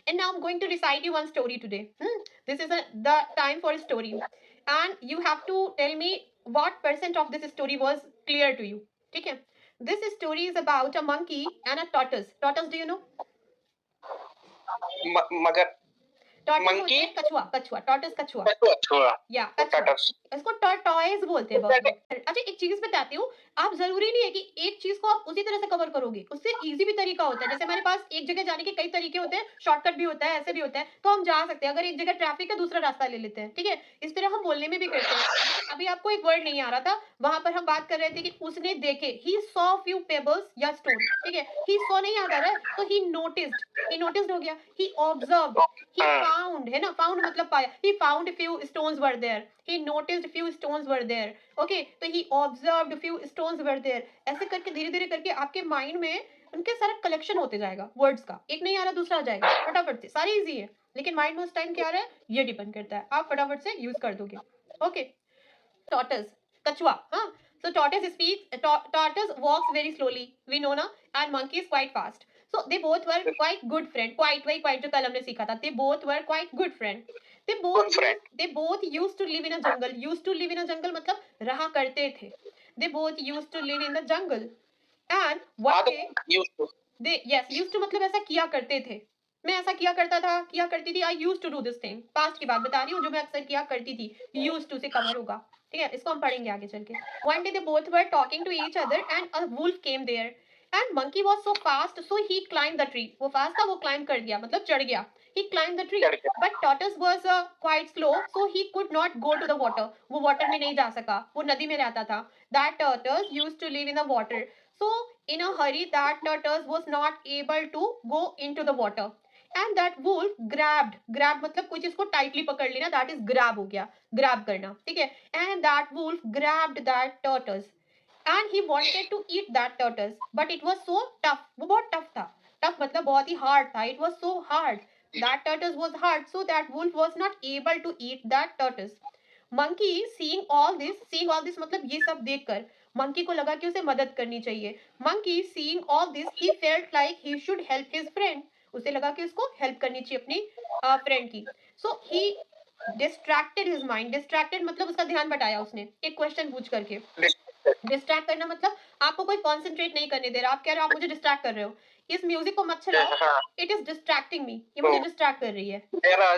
And now I'm going to recite you one story today. This is the time for a story, and you have to tell me what percent of this story was clear to you. Okay? This story is about a monkey and a tortoise. Tortoise, do you know? मगर tortoise बोलते monkey हैं कछुआ, कछुआ, tortoise कछुआ। कछुआ या कछुआ, टर्टस इसको टॉर्टोइज बोलते हैं बहुत लोग। अच्छा, एक चीज बताती हूँ, आप जरूरी नहीं है कि एक चीज को आप उसी तरह से कवर करोगे, उससे इजी भी तरीका होता है। जैसे हमारे पास एक जगह जाने के कई तरीके होते हैं, शॉर्टकट भी होता है, ऐसे भी होता है, तो हम जा सकते हैं। अगर एक जगह ट्रैफिक है, दूसरा रास्ता ले लेते हैं, ठीक है। इस तरह हम बोलने में भी करते हैं। जैसे अभी आपको एक वर्ड नहीं आ रहा था, वहां पर हम बात कर रहे थे कि उसने देखे, ही सॉ फ्यू पेबल्स या स्टोन, ठीक है। ही सॉ नहीं याद आ रहा है, तो ही नोटिस्ड हो गया। ही ऑब्जर्व्ड, he found, है ना, found मतलब पाया। he found few stones were there, he noticed few stones were there, okay, तो he observed few stones were there। ऐसे करके धीरे धीरे करके आपके माइंड में उनके सारा कलेक्शन होते जाएगा वर्ड्स का। एक नहीं आ रहा, दूसरा आ जाएगा फटाफट से। सारे इजी है, लेकिन माइंड में उस टाइम क्या आ रहा है, ये डिपेंड करता है। आप फटाफट से यूज कर दोगे। ओके, tortoise, कछुआ, हाँ। So tortoise speaks, tortoise walks very slowly, we know ना, and monkey is quite fast. So they both were quite good friend, quite, वही quite जो कल हमने सीखा था, they both were quite good friend. They both used to live in a jungle. Used to live in a jungle मतलब रहा करते थे। They both used to live in the jungle. And one day they, yes, used to मतलब ऐसा किया करते थे। मैं ऐसा किया करता था, किया करती थी। I used to do this thing, past की बात बता रही हूँ, जो मैं अक्सर किया करती थी। यूज्ड टू से कवर होगा, ठीक है। इसको हम पढ़ेंगे आगे चल के। One day they both were talking to each other and a wolf came there and monkey was so fast so he climb the tree. वो फास्ट था, वो क्लाइंब कर गया, मतलब चढ़ गया। He climb the tree but tortoise was quite slow so he could not go to the water. वो water में नहीं जा सका, वो नदी में रहता था। That tortoise used to live in the water, so in a hurry that tortoise was not able to go into the water and that wolf grabbed मतलब कोई चीज को टाइटली पकड़ लेना, that is grab हो गया, grab करना, ठीक है। and that wolf grabbed that tortoise and he wanted to eat that tortoise but it was so tough। वो बहुत टफ था। टफ मतलब बहुत ही हार्ड था। it was so hard, that tortoise was hard so that wolf was not able to eat that tortoise। Monkey seeing all this मतलब ये सब देखकर मंकी को लगा कि उसे मदद करनी चाहिए। Monkey seeing all this he felt like he should help his friend। उसे लगा कि उसको हेल्प करनी चाहिए अपनी फ्रेंड की। सो ही डिस्ट्रैक्टेड हिज माइंड। डिस्ट्रैक्टेड मतलब उसका ध्यान बटाया उसने एक क्वेश्चन पूछ करके। डिस्ट्रैक्ट करना मतलब आपको कोई कॉन्सेंट्रेट नहीं करने दे रहा। आप कह रहे हो आप मुझे डिस्ट्रैक्ट कर रहे हो, इस म्यूजिक को मत चलाओ, इट इज डिस्ट्रैक्टिंग मी, ये मुझे डिस्ट्रैक्ट कर रही है, मेरा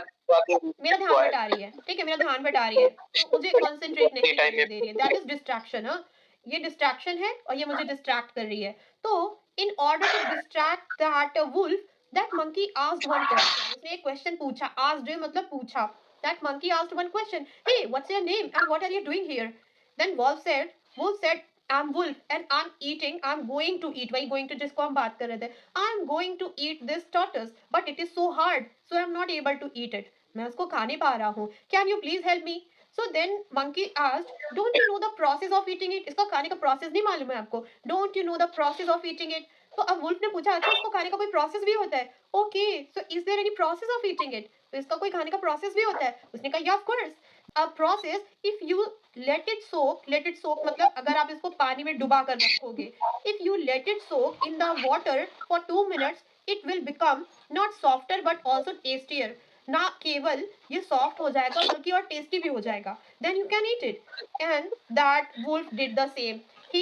ध्यान बटा रही है, ठीक है, मेरा ध्यान बटा रही है, तो मुझे कॉन्सेंट्रेट नहीं करने दे रही है। That is distraction. हाँ, ये डिस्ट्रैक्शन है और ये मुझे डिस्ट्रैक्ट कर रही है। तो in order to distract that wolf that monkey asked one question. उसने एक क्वेश्चन पूछा। आस्क्ड मतलब पूछा। That monkey asked one question, hey what's your name and what are you doing here. Then wolf said I'm wolf and I'm going to eat, वही going to जिसको हम बात कर रहे थे, I'm going to eat this tortoise but it is so hard so I'm not able to eat it। मैं उसको खा नहीं पा रहा हूँ, can you please help me। so then monkey asked, don't you know the process of eating it। इसका खाने का प्रोसेस नहीं मालूम है आपको, don't you know the process of eating it। तो अब वुल्फ ने पूछा, अच्छा इसको खाने का कोई प्रोसेस भी होता है। Okay, so is there any process of eating it. तो इसका कोई खाने का प्रोसेस भी होता है। उसने कहा, yeah of course, a process if you let it soak मतलब अगर आप इसको पानी में डुबा कर रखोगे, if you let it soak in the water for 2 minutes it will become not softer but also tastier. ना केवल ये सॉफ्ट हो जाएगा बल्कि और टेस्टी भी हो जाएगा, then you can eat it. And that wolf did the same. he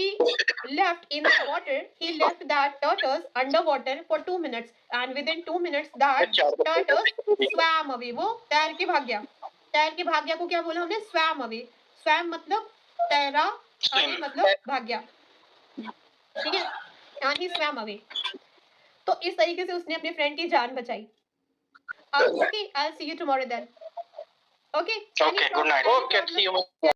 he left that tortoise underwater for 2 minutes and within 2 minutes that tortoise swam away। वो तैर के भाग गया। तैर के भाग गया को क्या बोला हमने, स्वैम अवे। स्वैम मतलब तैरा, अवे मतलब भाग गया, ठीक है। And he swum away. तो इस तरीके से उसने अपने फ्रेंड की जान बचाई। Okay, I will see you tomorrow then. Okay, Okay, good night. Okay, see you.